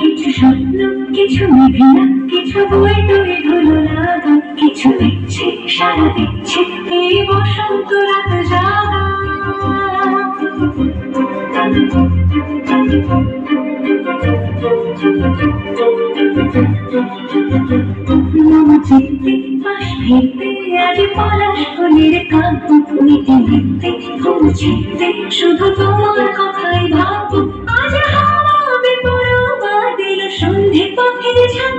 কিছু স্বপ্ন, কিছু মেঘনা, কিছু বই টই ধুলো লাগা, কিছু দিচ্ছে সারা দিচ্ছে এই বসন্ত রাত জাগা। চিত্তে পাশ ফিরতে আজ পলাশ ফুলের কাব্য নিতে নিতে ঘুম ছিটতে শুধু তোমার কথাই ভাববো। আজ হাওয়া পরোয়া দিল সন্ধে পাখির ঝাঁক,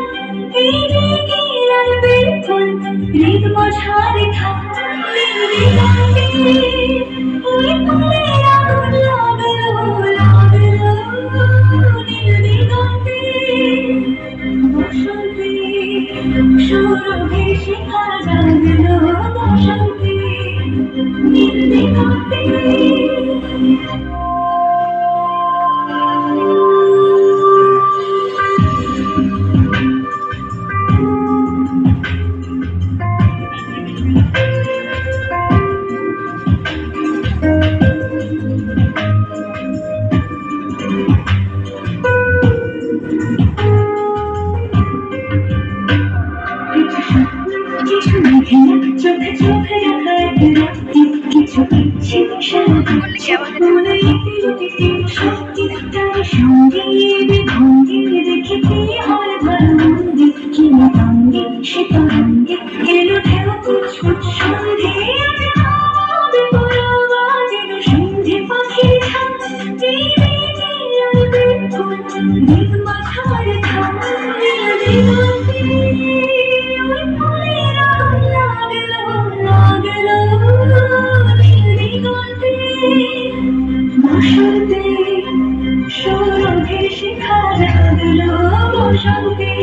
এই দিকে আর বেফুল হৃদ মাঝারে থাক। ওই ফুলের আগুন লাগলো লাগলো নীল দিগন্তে, বসন্তে সুরভি শিখা জাগলো বসন্তে নীল দিগন্তে। কিছু মেঘনা চোখে চোখে রাখা এক রাত্রি, কিছু ইচ্ছে সারা দিচ্ছে মনে ইতি শক্তি। তার সঙ্গে বিভঙ্গি দেখে কি হয় ভালোমন্দি, কি মতাঙ্গে সে তরঙ্গে এলো ঢেউ কুচকুচ সন্ধে। আজ হাওয়া পরোয়া যেন সন্ধে পাখির ঝাঁক, এই দিকে আর বেফুল হৃদ মাঝারে থাক। বসন্তে সুরভি শিখা জাগলো বসন্তে